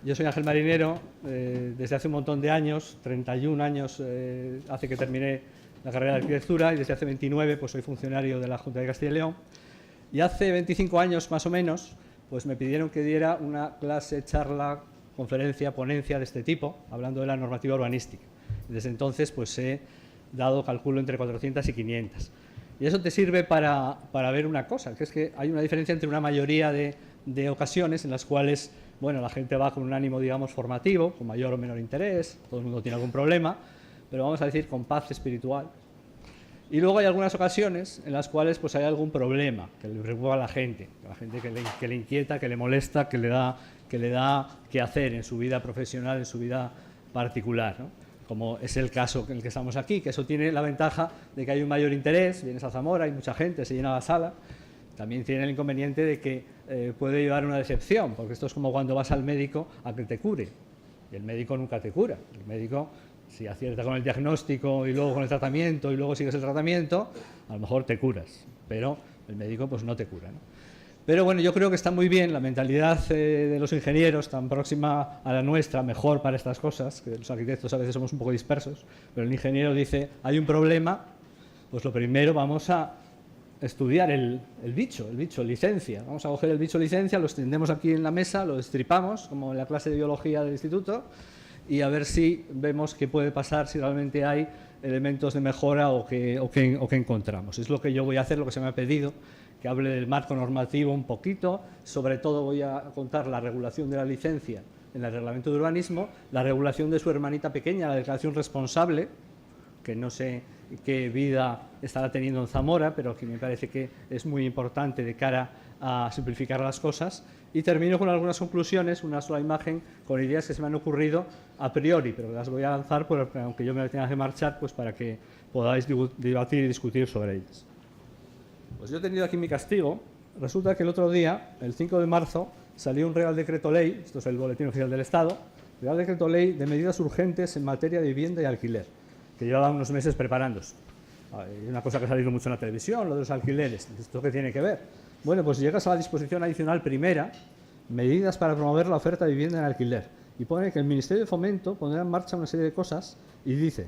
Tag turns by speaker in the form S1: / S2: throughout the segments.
S1: Yo soy Ángel Marinero, desde hace un montón de años, 31 años hace que terminé la carrera de arquitectura y desde hace 29 pues soy funcionario de la Junta de Castilla y León. Y hace 25 años más o menos pues me pidieron que diera una clase, charla, conferencia, ponencia de este tipo, hablando de la normativa urbanística. Desde entonces pues he dado, calculo, entre 400 y 500. Y eso te sirve para ver una cosa, que es que hay una diferencia entre una mayoría de ocasiones en las cuales, bueno, la gente va con un ánimo, digamos, formativo, con mayor o menor interés, todo el mundo tiene algún problema, pero vamos a decir con paz espiritual. Y luego hay algunas ocasiones en las cuales pues hay algún problema que le preocupa a la gente que le inquieta, que le molesta, que le da que hacer en su vida profesional, en su vida particular, ¿no? Como es el caso en el que estamos aquí, que eso tiene la ventaja de que hay un mayor interés, vienes a Zamora, hay mucha gente, se llena la sala. También tiene el inconveniente de que puede llevar una decepción, porque esto es como cuando vas al médico a que te cure, y el médico nunca te cura. El médico, si acierta con el diagnóstico y luego con el tratamiento y luego sigues el tratamiento, a lo mejor te curas, pero el médico pues no te cura, ¿no? Pero bueno, yo creo que está muy bien la mentalidad de los ingenieros, tan próxima a la nuestra, mejor para estas cosas, que los arquitectos a veces somos un poco dispersos, pero el ingeniero dice, hay un problema, pues lo primero vamos a estudiar el bicho licencia. Vamos a coger el bicho licencia, lo extendemos aquí en la mesa, lo destripamos, como en la clase de biología del instituto, y a ver si vemos qué puede pasar, si realmente hay elementos de mejora o qué encontramos. Es lo que yo voy a hacer, lo que se me ha pedido, que hable del marco normativo un poquito. Sobre todo voy a contar la regulación de la licencia en el reglamento de urbanismo, la regulación de su hermanita pequeña, la declaración responsable, que no sé qué vida estará teniendo en Zamora, pero que me parece que es muy importante de cara a simplificar las cosas. Y termino con algunas conclusiones, una sola imagen, con ideas que se me han ocurrido a priori, pero las voy a lanzar, aunque yo me tenga que marchar, pues para que podáis debatir y discutir sobre ellas. Pues yo he tenido aquí mi castigo. Resulta que el otro día, el 5 de marzo, salió un Real Decreto Ley, esto es el Boletín Oficial del Estado, Real Decreto Ley de medidas urgentes en materia de vivienda y alquiler, que llevaba unos meses preparándose. Hay una cosa que ha salido mucho en la televisión, lo de los alquileres. ¿Esto qué tiene que ver? Bueno, pues llegas a la disposición adicional primera, medidas para promover la oferta de vivienda en alquiler, y pone que el Ministerio de Fomento pondrá en marcha una serie de cosas y dice,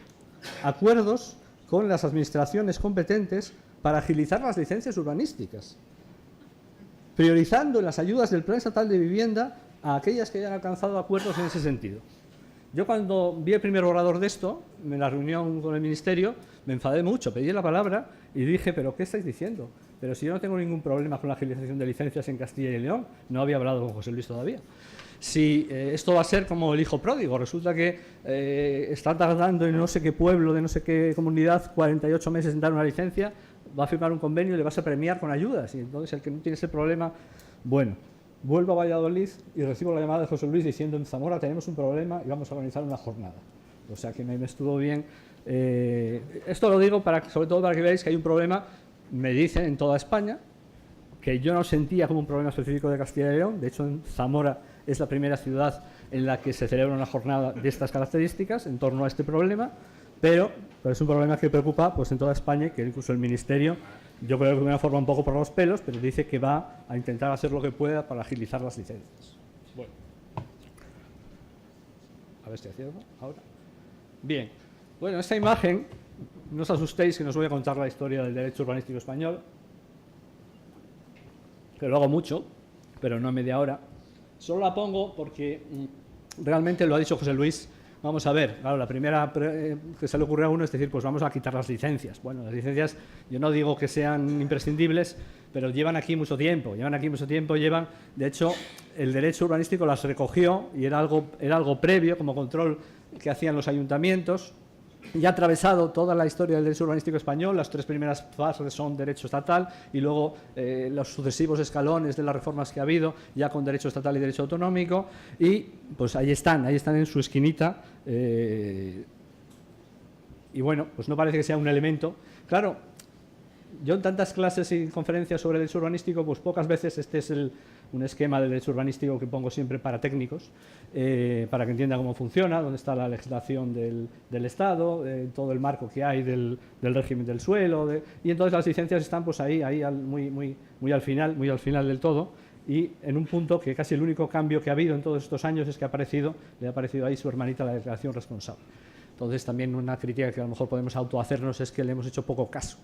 S1: acuerdos con las administraciones competentes para agilizar las licencias urbanísticas, priorizando en las ayudas del Plan Estatal de Vivienda a aquellas que hayan alcanzado acuerdos en ese sentido. Yo cuando vi el primer borrador de esto, en la reunión con el Ministerio, me enfadé mucho, pedí la palabra y dije, ¿pero qué estáis diciendo? Pero si yo no tengo ningún problema con la agilización de licencias en Castilla y León, no había hablado con José Luis todavía. Si esto va a ser como el hijo pródigo, resulta que está tardando en no sé qué pueblo, de no sé qué comunidad, 48 meses en dar una licencia, va a firmar un convenio y le vas a premiar con ayudas, y entonces el que no tiene ese problema, bueno. Vuelvo a Valladolid y recibo la llamada de José Luis diciendo en Zamora tenemos un problema y vamos a organizar una jornada. O sea que me estuvo bien. Esto lo digo sobre todo para que veáis que hay un problema, me dicen, en toda España, que yo no sentía como un problema específico de Castilla y León. De hecho, en Zamora es la primera ciudad en la que se celebra una jornada de estas características en torno a este problema, pero es un problema que preocupa pues en toda España, que incluso el Ministerio, yo creo que de una forma un poco por los pelos, pero dice que va a intentar hacer lo que pueda para agilizar las licencias. Bueno. A ver si acierto ahora. Bien. Bueno, esta imagen, no os asustéis que no os voy a contar la historia del derecho urbanístico español, que lo hago mucho, pero no a media hora. Solo la pongo porque realmente lo ha dicho José Luis. Vamos a ver, claro, la primera que se le ocurre a uno es decir, pues vamos a quitar las licencias. Bueno, las licencias, yo no digo que sean imprescindibles, pero llevan aquí mucho tiempo, de hecho, el derecho urbanístico las recogió y era algo previo, como control que hacían los ayuntamientos, y ha atravesado toda la historia del derecho urbanístico español. Las tres primeras fases son derecho estatal y luego los sucesivos escalones de las reformas que ha habido ya con derecho estatal y derecho autonómico, y pues ahí están en su esquinita, y bueno, pues no parece que sea un elemento. Claro, yo en tantas clases y conferencias sobre derecho urbanístico, pues pocas veces este es un esquema del derecho urbanístico que pongo siempre para técnicos, para que entiendan cómo funciona, dónde está la legislación del Estado, todo el marco que hay del régimen del suelo, y entonces las licencias están pues ahí muy al final del todo, y en un punto que casi el único cambio que ha habido en todos estos años es que le ha aparecido ahí su hermanita, la declaración responsable. Entonces, también una crítica que a lo mejor podemos autohacernos es que le hemos hecho poco caso,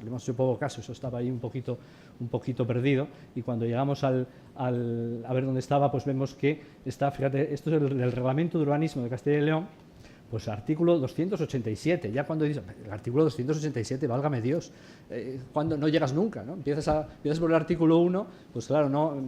S1: eso estaba ahí un poquito perdido, y cuando llegamos a ver dónde estaba, pues vemos que está, fíjate, esto es el Reglamento de Urbanismo de Castilla y León, pues artículo 287, ya cuando dices, el artículo 287, válgame Dios, cuando no llegas nunca, ¿no? Empiezas por el artículo 1, pues claro,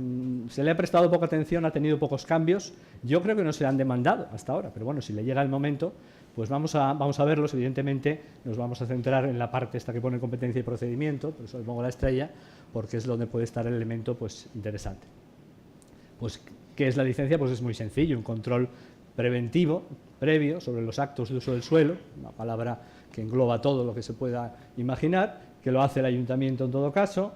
S1: se le ha prestado poca atención, ha tenido pocos cambios, yo creo que no se han demandado hasta ahora, pero bueno, si le llega el momento, pues vamos a verlos. Evidentemente nos vamos a centrar en la parte esta que pone competencia y procedimiento, por eso le pongo la estrella, porque es donde puede estar el elemento pues interesante. Pues, ¿qué es la licencia? Pues es muy sencillo, un control preventivo, previo, sobre los actos de uso del suelo, una palabra que engloba todo lo que se pueda imaginar, que lo hace el ayuntamiento en todo caso,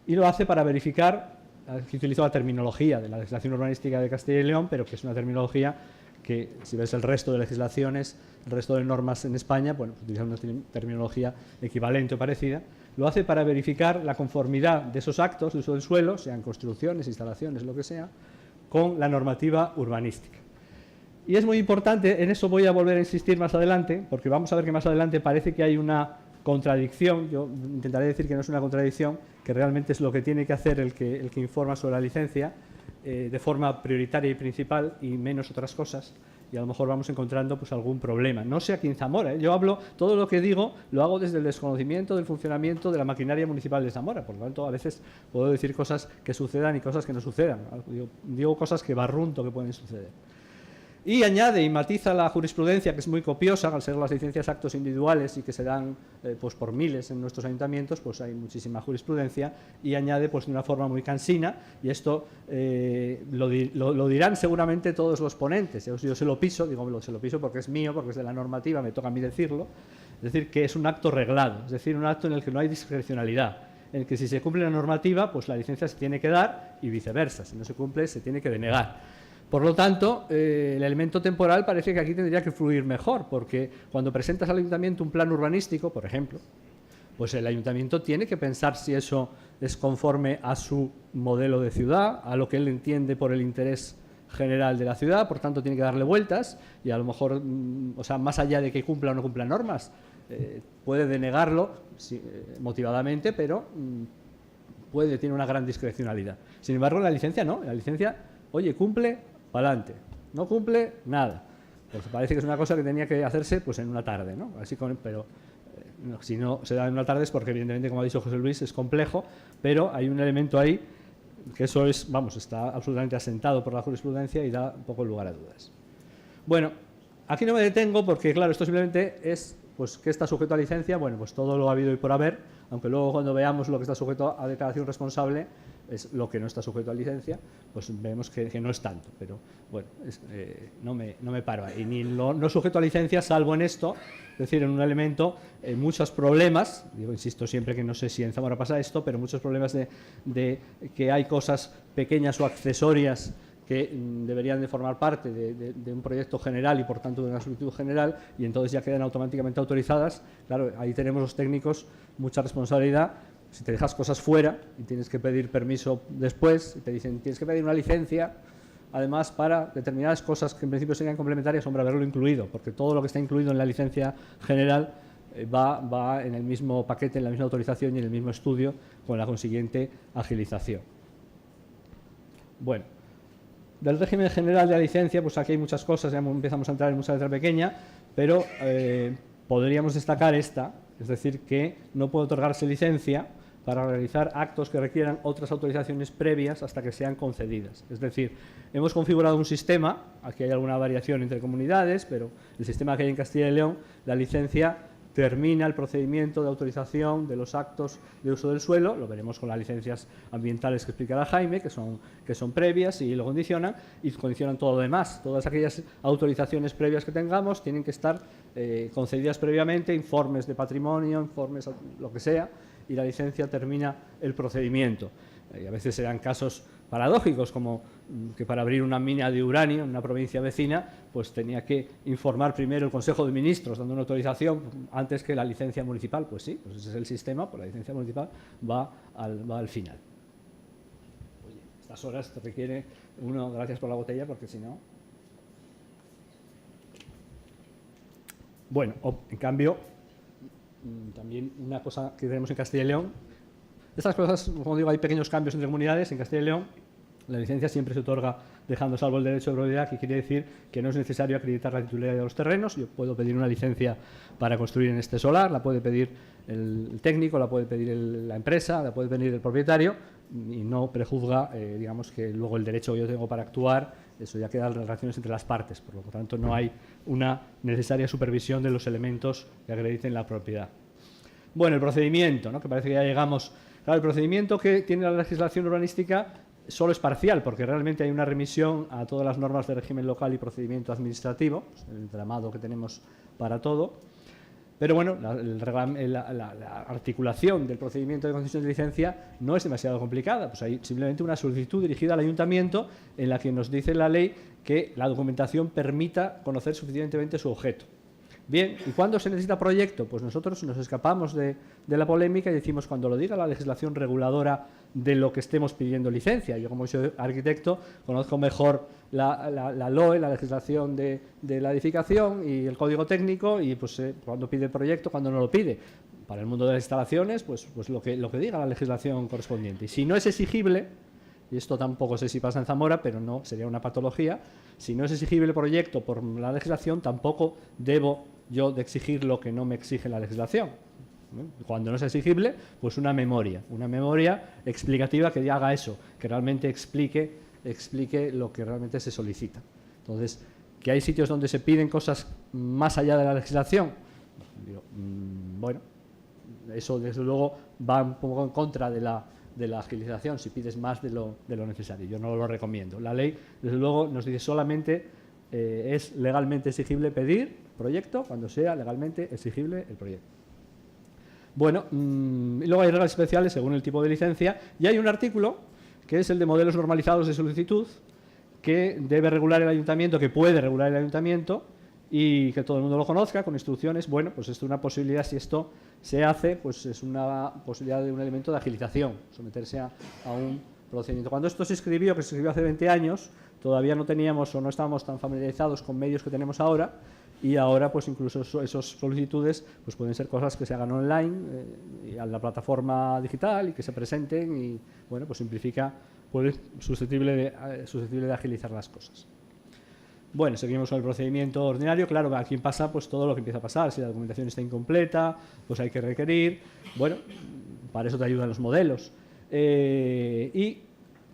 S1: y lo hace para verificar, aquí utilizo la terminología de la legislación urbanística de Castilla y León, pero que es una terminología que, si ves el resto de legislaciones, el resto de normas en España, bueno, pues utilizan una terminología equivalente o parecida, lo hace para verificar la conformidad de esos actos de uso del suelo, sean construcciones, instalaciones, lo que sea, con la normativa urbanística. Y es muy importante, en eso voy a volver a insistir más adelante, porque vamos a ver que más adelante parece que hay una contradicción, yo intentaré decir que no es una contradicción, que realmente es lo que tiene que hacer el que informa sobre la licencia, de forma prioritaria y principal, y menos otras cosas, y a lo mejor vamos encontrando pues algún problema. No sé aquí en Zamora, yo hablo, todo lo que digo lo hago desde el desconocimiento del funcionamiento de la maquinaria municipal de Zamora, por lo tanto a veces puedo decir cosas que sucedan y cosas que no sucedan, digo cosas que barrunto que pueden suceder. Y añade y matiza la jurisprudencia, que es muy copiosa, al ser las licencias actos individuales y que se dan pues por miles en nuestros ayuntamientos, pues hay muchísima jurisprudencia, y añade pues de una forma muy cansina, y esto lo dirán seguramente todos los ponentes. Yo se lo piso, se lo piso porque es mío, porque es de la normativa, me toca a mí decirlo, es decir, que es un acto reglado, es decir, un acto en el que no hay discrecionalidad, en el que si se cumple la normativa, pues la licencia se tiene que dar y viceversa, si no se cumple se tiene que denegar. Por lo tanto, el elemento temporal parece que aquí tendría que fluir mejor, porque cuando presentas al ayuntamiento un plan urbanístico, por ejemplo, pues el ayuntamiento tiene que pensar si eso es conforme a su modelo de ciudad, a lo que él entiende por el interés general de la ciudad, por tanto tiene que darle vueltas y a lo mejor, o sea, más allá de que cumpla o no cumpla normas, puede denegarlo motivadamente, pero tiene una gran discrecionalidad. Sin embargo, en la licencia no, en la licencia, oye, cumple, para adelante, no cumple, nada. Pues parece que es una cosa que tenía que hacerse pues en una tarde, ¿no? Pero si no se da en una tarde es porque evidentemente, como ha dicho José Luis, es complejo, pero hay un elemento ahí que eso es, está absolutamente asentado por la jurisprudencia y da un poco lugar a dudas. Bueno, aquí no me detengo porque, claro, esto simplemente es, pues, ¿qué está sujeto a licencia? Bueno, pues todo lo ha habido y por haber, aunque luego cuando veamos lo que está sujeto a declaración responsable, es lo que no está sujeto a licencia, pues vemos que no es tanto, pero bueno, no me paro ahí, ni no sujeto a licencia, salvo en esto, es decir, en un elemento, muchos problemas, insisto siempre que no sé si en Zamora pasa esto, pero muchos problemas de que hay cosas pequeñas o accesorias que deberían de formar parte de un proyecto general y por tanto de una solicitud general, y entonces ya quedan automáticamente autorizadas. Claro, ahí tenemos los técnicos mucha responsabilidad. Si te dejas cosas fuera y tienes que pedir permiso después, y te dicen tienes que pedir una licencia, además para determinadas cosas que en principio serían complementarias, hombre, haberlo incluido, porque todo lo que está incluido en la licencia general va en el mismo paquete, en la misma autorización y en el mismo estudio, con la consiguiente agilización. Bueno, del régimen general de la licencia, pues aquí hay muchas cosas, ya empezamos a entrar en mucha letra pequeña, pero podríamos destacar esta, es decir, que no puede otorgarse licencia para realizar actos que requieran otras autorizaciones previas hasta que sean concedidas. Es decir, hemos configurado un sistema, aquí hay alguna variación entre comunidades, pero el sistema que hay en Castilla y León, la licencia termina el procedimiento de autorización de los actos de uso del suelo, lo veremos con las licencias ambientales que explicará Jaime, que son previas y lo condicionan, y condicionan todo lo demás. Todas aquellas autorizaciones previas que tengamos tienen que estar concedidas previamente, informes de patrimonio, informes lo que sea, y la licencia termina el procedimiento. Y a veces se dan casos paradójicos, como que para abrir una mina de uranio en una provincia vecina, pues tenía que informar primero el Consejo de Ministros dando una autorización antes que la licencia municipal. Pues sí, pues ese es el sistema, pues la licencia municipal va al final. Oye, estas horas te requiere uno, gracias por la botella, porque si no... Bueno, en cambio, también una cosa que tenemos en Castilla y León, estas cosas, como digo, hay pequeños cambios entre comunidades. En Castilla y León la licencia siempre se otorga dejando salvo el derecho de propiedad, que quiere decir que no es necesario acreditar la titularidad de los terrenos. Yo puedo pedir una licencia para construir en este solar, la puede pedir el técnico, la puede pedir la empresa, la puede pedir el propietario, y no prejuzga, digamos, que luego el derecho que yo tengo para actuar. Eso ya queda en relaciones entre las partes, por lo tanto no hay una necesaria supervisión de los elementos que acrediten la propiedad. Bueno, el procedimiento, ¿no? Que parece que ya llegamos. Claro, el procedimiento que tiene la legislación urbanística solo es parcial, porque realmente hay una remisión a todas las normas de régimen local y procedimiento administrativo, pues, el entramado que tenemos para todo. Pero bueno, la articulación del procedimiento de concesión de licencia no es demasiado complicada. Pues hay simplemente una solicitud dirigida al ayuntamiento en la que nos dice la ley que la documentación permita conocer suficientemente su objeto. Bien, ¿y cuándo se necesita proyecto? Pues nosotros nos escapamos de la polémica y decimos cuando lo diga la legislación reguladora de lo que estemos pidiendo licencia. Yo, como soy arquitecto, conozco mejor la LOE, la legislación de la edificación y el código técnico, y pues cuando pide el proyecto, cuando no lo pide. Para el mundo de las instalaciones, pues lo que diga la legislación correspondiente. Y si no es exigible, y esto tampoco sé si pasa en Zamora, pero no sería una patología, si no es exigible el proyecto por la legislación, tampoco debo yo de exigir lo que no me exige la legislación. Cuando no es exigible, pues una memoria explicativa que haga eso, que realmente explique lo que realmente se solicita. Entonces, que hay sitios donde se piden cosas más allá de la legislación, bueno, eso desde luego va un poco en contra de la agilización, si pides más de lo necesario. Yo no lo recomiendo. La ley, desde luego, nos dice solamente es legalmente exigible pedir proyecto cuando sea legalmente exigible el proyecto. Bueno, y luego hay reglas especiales según el tipo de licencia, y hay un artículo que es el de modelos normalizados de solicitud, que debe regular el ayuntamiento, que puede regular el ayuntamiento, y que todo el mundo lo conozca, con instrucciones. Bueno, pues esto es una posibilidad, si esto se hace, pues es una posibilidad de un elemento de agilización, someterse a un procedimiento. Cuando esto se escribió, que se escribió hace 20 años, todavía no teníamos o no estábamos tan familiarizados con medios que tenemos ahora, y ahora pues incluso esas solicitudes pues pueden ser cosas que se hagan online, y a la plataforma digital, y que se presenten, y bueno, pues simplifica, pues susceptible de agilizar las cosas. Bueno, seguimos con el procedimiento ordinario. Claro, aquí pasa pues todo lo que empieza a pasar. Si la documentación está incompleta, pues hay que requerir. Bueno, para eso te ayudan los modelos. Y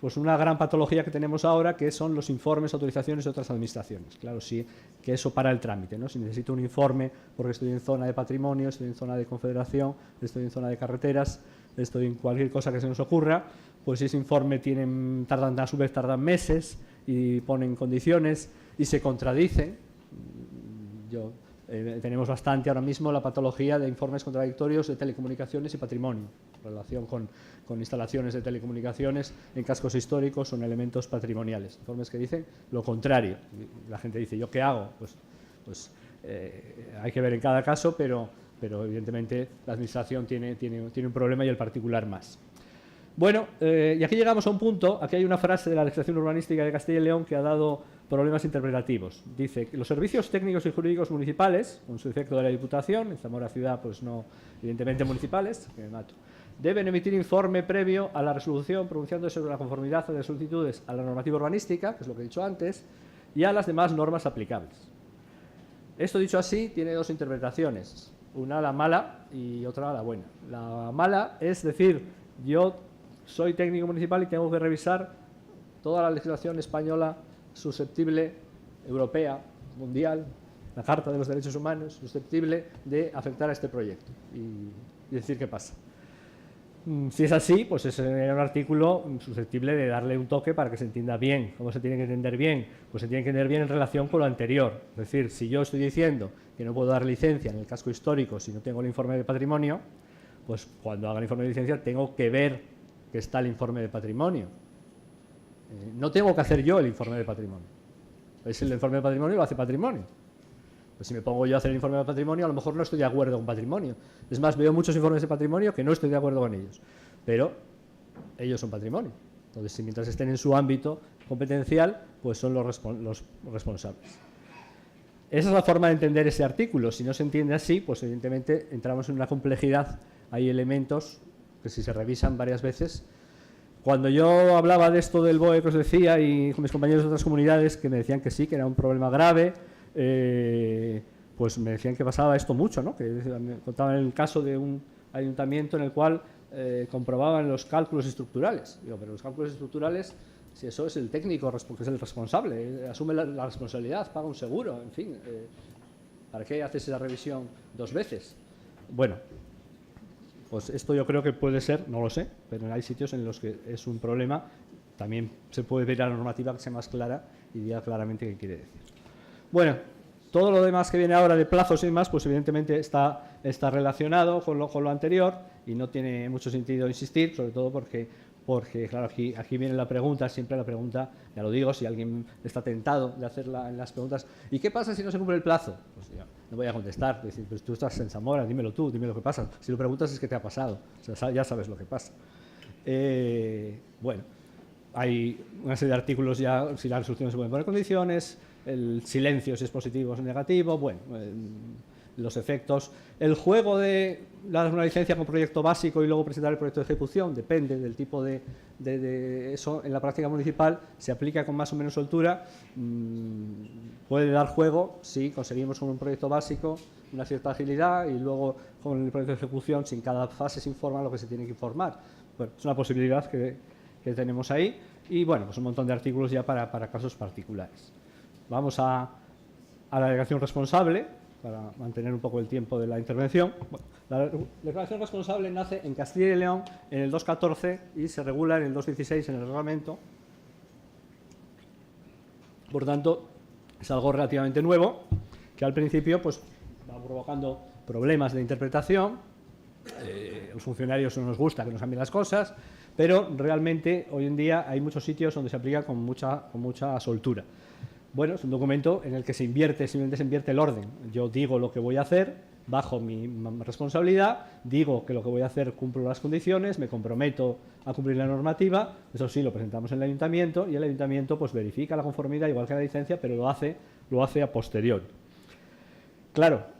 S1: pues una gran patología que tenemos ahora, que son los informes, autorizaciones de otras administraciones. Claro, sí, que eso para el trámite, ¿no? Si necesito un informe porque estoy en zona de patrimonio, estoy en zona de confederación, estoy en zona de carreteras, estoy en cualquier cosa que se nos ocurra, pues ese informe a su vez tardan meses y ponen condiciones y se contradicen. Tenemos bastante ahora mismo la patología de informes contradictorios de telecomunicaciones y patrimonio, en relación con instalaciones de telecomunicaciones en cascos históricos o en elementos patrimoniales. Informes que dicen lo contrario. La gente dice, ¿yo qué hago? Pues hay que ver en cada caso, pero evidentemente la administración tiene un problema y el particular más. Bueno, y aquí llegamos a un punto. Aquí hay una frase de la legislación urbanística de Castilla y León que ha dado problemas interpretativos. Dice que los servicios técnicos y jurídicos municipales, con su efecto de la Diputación, en Zamora Ciudad, pues no, evidentemente municipales, que me mato, deben emitir informe previo a la resolución pronunciándose sobre la conformidad de las solicitudes a la normativa urbanística, que es lo que he dicho antes, y a las demás normas aplicables. Esto dicho así tiene dos interpretaciones, una la mala y otra la buena. La mala es decir, yo soy técnico municipal y tengo que revisar toda la legislación española susceptible, europea, mundial, la Carta de los Derechos Humanos, susceptible de afectar a este proyecto y decir qué pasa. Si es así, pues es un artículo susceptible de darle un toque para que se entienda bien. ¿Cómo se tiene que entender bien? Pues se tiene que entender bien en relación con lo anterior. Es decir, si yo estoy diciendo que no puedo dar licencia en el casco histórico si no tengo el informe de patrimonio, pues cuando haga el informe de licencia tengo que ver que está el informe de patrimonio. No tengo que hacer yo el informe de patrimonio. Es el informe de patrimonio lo hace patrimonio. Pues si me pongo yo a hacer el informe de patrimonio, a lo mejor no estoy de acuerdo con patrimonio. Es más, veo muchos informes de patrimonio que no estoy de acuerdo con ellos. Pero ellos son patrimonio. Entonces, mientras estén en su ámbito competencial, pues son los responsables. Esa es la forma de entender ese artículo. Si no se entiende así, pues evidentemente entramos en una complejidad. Hay elementos que si se revisan varias veces. Cuando yo hablaba de esto del BOE que os decía y con mis compañeros de otras comunidades que me decían que sí, que era un problema grave, pues me decían que pasaba esto mucho, ¿no? Que me contaban el caso de un ayuntamiento en el cual comprobaban los cálculos estructurales. Digo, pero los cálculos estructurales, si eso es el técnico que es el responsable, asume la responsabilidad, paga un seguro, en fin, ¿para qué haces esa revisión 2 veces? Bueno, pues esto yo creo que puede ser, no lo sé, pero hay sitios en los que es un problema. También se puede ver a la normativa que sea más clara y diga claramente qué quiere decir. Bueno, todo lo demás que viene ahora de plazos y demás, pues evidentemente está relacionado con lo anterior y no tiene mucho sentido insistir, sobre todo porque claro, aquí viene la pregunta, siempre la pregunta, ya lo digo, si alguien está tentado de hacer las preguntas, ¿y qué pasa si no se cumple el plazo? Pues yo no voy a contestar, decir, pues tú estás en Zamora, dímelo tú, dime lo que pasa. Si lo preguntas es que te ha pasado, o sea, ya sabes lo que pasa. Bueno, hay una serie de artículos ya, si las resoluciones se pueden poner condiciones, el silencio si es positivo o es negativo, bueno, los efectos. El juego de dar una licencia con proyecto básico y luego presentar el proyecto de ejecución depende del tipo de eso. En la práctica municipal se aplica con más o menos soltura. Puede dar juego si conseguimos con un proyecto básico una cierta agilidad y luego con el proyecto de ejecución, si en cada fase se informa lo que se tiene que informar. Bueno, es una posibilidad que tenemos ahí y bueno, pues un montón de artículos ya para casos particulares. Vamos a la delegación responsable, para mantener un poco el tiempo de la intervención. Bueno, la declaración responsable nace en Castilla y León en el 2.14 y se regula en el 2.16 en el reglamento. Por tanto, es algo relativamente nuevo, que al principio pues, va provocando problemas de interpretación. A los funcionarios no nos gusta que nos cambien las cosas, pero realmente hoy en día hay muchos sitios donde se aplica con mucha soltura. Bueno, es un documento en el que simplemente se invierte el orden. Yo digo lo que voy a hacer bajo mi responsabilidad, digo que lo que voy a hacer cumplo las condiciones, me comprometo a cumplir la normativa, eso sí, lo presentamos en el ayuntamiento y el ayuntamiento pues verifica la conformidad igual que la licencia, pero lo hace a posteriori. Claro,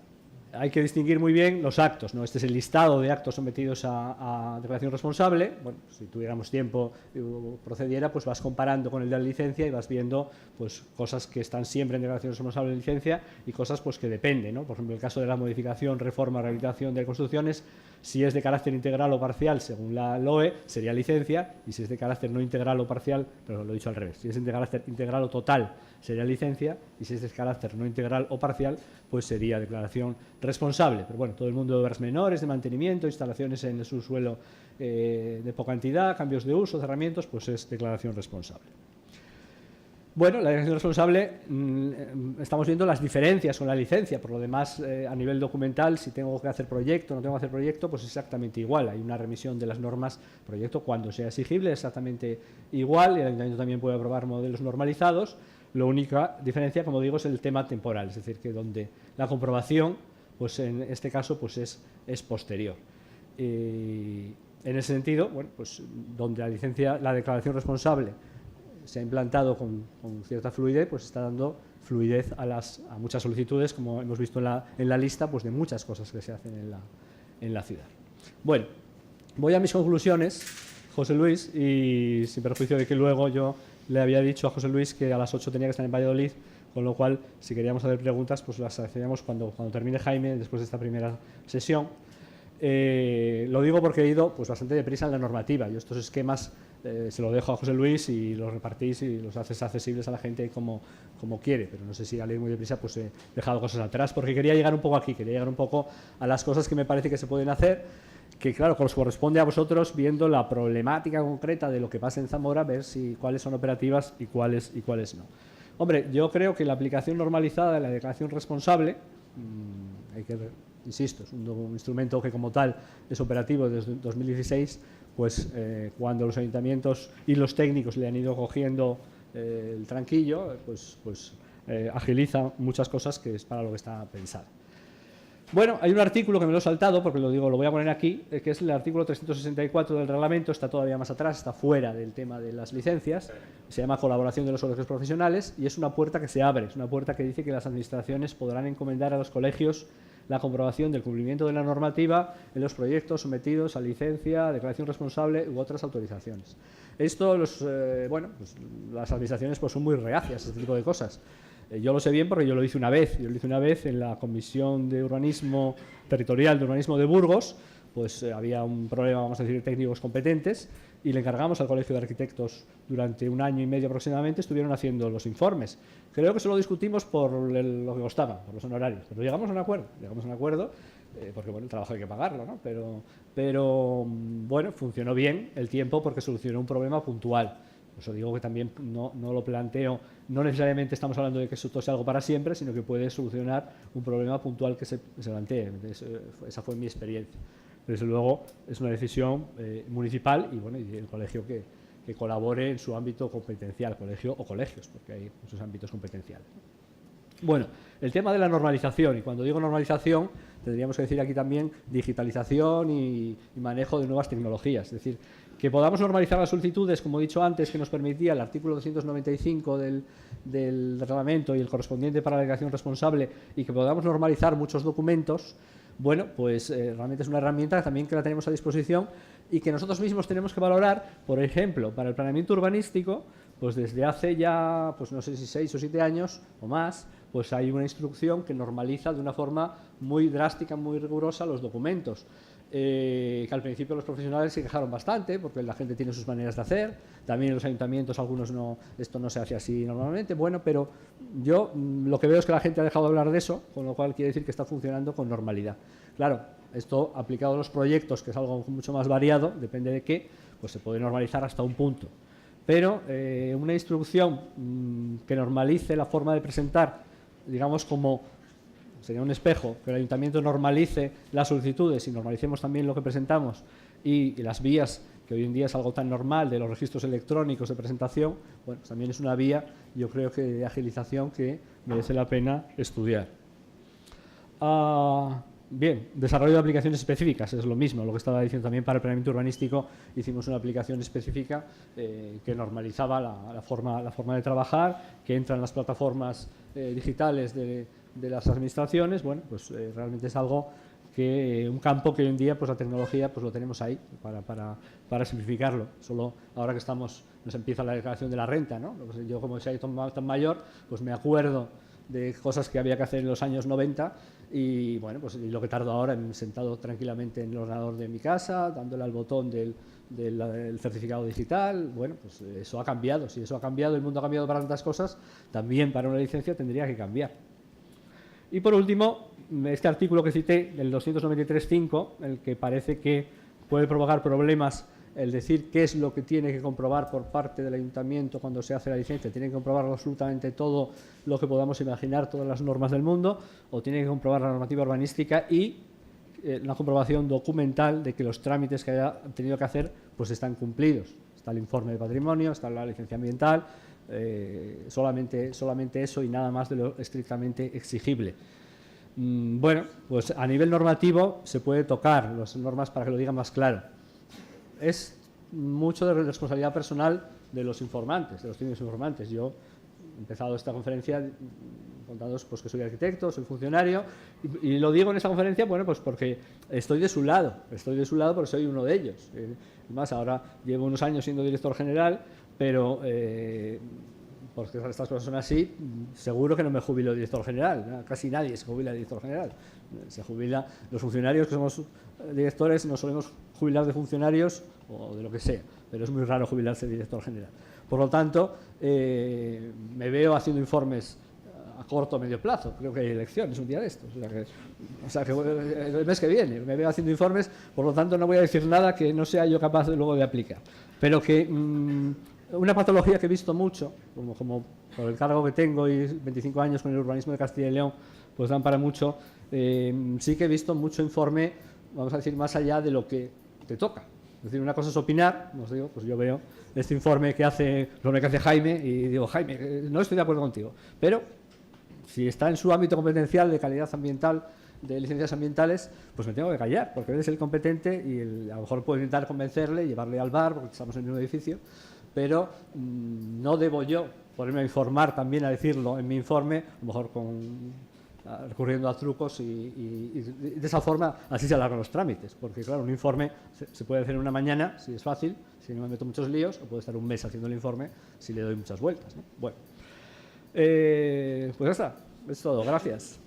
S1: hay que distinguir muy bien los actos, ¿no? Este es el listado de actos sometidos a declaración responsable. Bueno, si tuviéramos tiempo y procediera, pues vas comparando con el de la licencia y vas viendo pues, cosas que están siempre en declaración responsable de licencia y cosas pues, que dependen, ¿no? Por ejemplo, el caso de la modificación, reforma, rehabilitación de construcciones, si es de carácter integral o parcial, según la LOE, sería licencia, y si es de carácter no integral o parcial, pero lo he dicho al revés, si es de carácter integral o total, sería licencia, y si es de carácter no integral o parcial, pues sería declaración responsable. Pero bueno, todo el mundo de obras menores, de mantenimiento, instalaciones en el subsuelo de poca entidad, cambios de uso, cerramientos, pues es declaración responsable. Bueno, la declaración responsable, estamos viendo las diferencias con la licencia. Por lo demás, a nivel documental, si tengo que hacer proyecto o no tengo que hacer proyecto, pues es exactamente igual. Hay una remisión de las normas proyecto cuando sea exigible, exactamente igual. Y el ayuntamiento también puede aprobar modelos normalizados. La única diferencia, como digo, es el tema temporal, es decir, que donde la comprobación, pues en este caso, pues es posterior. En ese sentido, bueno, pues donde la declaración responsable se ha implantado con cierta fluidez, pues está dando fluidez a muchas solicitudes, como hemos visto en la lista, pues de muchas cosas que se hacen en la ciudad. Bueno, voy a mis conclusiones, José Luis, y sin perjuicio de que luego yo le había dicho a José Luis que a las 8 tenía que estar en Valladolid, con lo cual, si queríamos hacer preguntas, pues las hacíamos cuando termine Jaime, después de esta primera sesión. Lo digo porque he ido pues, bastante deprisa en la normativa. Yo estos esquemas se los dejo a José Luis y los repartís y los haces accesibles a la gente como quiere, pero no sé si al ir muy deprisa pues he dejado cosas atrás, porque quería llegar un poco aquí, quería llegar un poco a las cosas que me parece que se pueden hacer, que claro, os corresponde a vosotros, viendo la problemática concreta de lo que pasa en Zamora, ver cuáles son operativas y cuáles no. Hombre, yo creo que la aplicación normalizada de la declaración responsable, insisto, es un instrumento que como tal es operativo desde 2016, pues cuando los ayuntamientos y los técnicos le han ido cogiendo el tranquillo, pues agiliza muchas cosas que es para lo que está pensado. Bueno, hay un artículo que me lo he saltado, porque lo voy a poner aquí, que es el artículo 364 del reglamento, está todavía más atrás, está fuera del tema de las licencias, se llama colaboración de los colegios profesionales y es una puerta que se abre, es una puerta que dice que las administraciones podrán encomendar a los colegios la comprobación del cumplimiento de la normativa en los proyectos sometidos a licencia, declaración responsable u otras autorizaciones. Esto, pues, las administraciones pues, son muy reacias a este tipo de cosas. Yo lo sé bien porque yo lo hice una vez. Yo lo hice una vez en la Comisión de Urbanismo Territorial de Urbanismo de Burgos. Pues había un problema, vamos a decir, de técnicos competentes y le encargamos al Colegio de Arquitectos durante 1 año y medio aproximadamente, estuvieron haciendo los informes. Creo que solo discutimos por lo que costaba, por los honorarios, pero llegamos a un acuerdo, porque bueno, el trabajo hay que pagarlo, ¿no? Pero bueno, funcionó bien el tiempo porque solucionó un problema puntual. Por eso digo que también no lo planteo, no necesariamente estamos hablando de que esto sea algo para siempre, sino que puede solucionar un problema puntual que se plantee. Esa fue mi experiencia. Desde luego es una decisión municipal y, bueno, y el colegio que colabore en su ámbito competencial, colegio o colegios, porque hay muchos ámbitos competenciales. Bueno, el tema de la normalización, y cuando digo normalización tendríamos que decir aquí también digitalización y manejo de nuevas tecnologías, es decir, que podamos normalizar las solicitudes, como he dicho antes, que nos permitía el artículo 295 del reglamento y el correspondiente para la declaración responsable, y que podamos normalizar muchos documentos. Bueno, pues realmente es una herramienta también que la tenemos a disposición y que nosotros mismos tenemos que valorar. Por ejemplo, para el planeamiento urbanístico, pues desde hace ya, pues no sé si 6 o 7 años o más, pues hay una instrucción que normaliza de una forma muy drástica, muy rigurosa los documentos. Que al principio los profesionales se quejaron bastante porque la gente tiene sus maneras de hacer, también en los ayuntamientos algunos no, esto no se hace así normalmente, bueno, pero yo lo que veo es que la gente ha dejado de hablar de eso, con lo cual quiere decir que está funcionando con normalidad. Claro, esto aplicado a los proyectos, que es algo mucho más variado, depende de qué, pues se puede normalizar hasta un punto. Pero una instrucción que normalice la forma de presentar, digamos como sería un espejo, que el ayuntamiento normalice las solicitudes y normalicemos también lo que presentamos y las vías, que hoy en día es algo tan normal, de los registros electrónicos de presentación, bueno, pues también es una vía, yo creo que de agilización que merece la pena estudiar. Bien, desarrollo de aplicaciones específicas, es lo mismo, lo que estaba diciendo también para el planeamiento urbanístico, hicimos una aplicación específica que normalizaba la forma de trabajar, que entra en las plataformas digitales de las administraciones. Bueno, pues realmente es algo que, un campo que hoy en día pues la tecnología pues lo tenemos ahí para simplificarlo. Solo ahora que nos empieza la declaración de la renta, ¿no? Pues yo, como soy tan mayor, pues me acuerdo de cosas que había que hacer en los años 90 y bueno, pues y lo que tardo ahora sentado tranquilamente en el ordenador de mi casa, dándole al botón del certificado digital. Bueno, pues eso ha cambiado. Si eso ha cambiado, el mundo ha cambiado para tantas cosas, también para una licencia tendría que cambiar. Y por último, este artículo que cité, el 293.5, el que parece que puede provocar problemas, el decir qué es lo que tiene que comprobar por parte del ayuntamiento cuando se hace la licencia. Tiene que comprobar absolutamente todo lo que podamos imaginar, todas las normas del mundo, o tiene que comprobar la normativa urbanística y una comprobación documental de que los trámites que haya tenido que hacer pues están cumplidos. Está el informe de patrimonio, está la licencia ambiental, solamente eso y nada más de lo estrictamente exigible. Bueno, pues a nivel normativo se puede tocar las normas para que lo digan más claro. Es mucho de responsabilidad personal de los informantes, de los técnicos informantes. Yo he empezado esta conferencia contándoos pues, que soy arquitecto, soy funcionario, y lo digo en esta conferencia, bueno, pues porque estoy de su lado porque soy uno de ellos. Además, ahora llevo unos años siendo director general, pero porque estas cosas son así, seguro que no me jubilo de director general. Casi nadie se jubila de director general. Se jubila, los funcionarios que somos directores nos solemos jubilar de funcionarios o de lo que sea, pero es muy raro jubilarse de director general. Por lo tanto, me veo haciendo informes a corto o medio plazo. Creo que hay elecciones un día de estos. O sea que el mes que viene me veo haciendo informes, por lo tanto no voy a decir nada que no sea yo capaz luego de aplicar. Pero que una patología que he visto mucho, como por el cargo que tengo y 25 años con el urbanismo de Castilla y León, pues dan para mucho, sí que he visto mucho informe, vamos a decir, más allá de lo que te toca. Es decir, una cosa es opinar, os digo, pues yo veo este informe que hace Jaime y digo, Jaime, no estoy de acuerdo contigo, pero si está en su ámbito competencial de calidad ambiental, de licencias ambientales, pues me tengo que callar, porque él es el competente y a lo mejor puedo intentar convencerle, llevarle al bar, porque estamos en el mismo edificio, pero no debo yo ponerme a informar también, a decirlo en mi informe, a lo mejor recurriendo a trucos y de esa forma así se alargan los trámites, porque claro, un informe se puede hacer en una mañana, si es fácil, si no me meto muchos líos, o puedo estar un mes haciendo el informe si le doy muchas vueltas, ¿no? Bueno, pues ya está, es todo, gracias.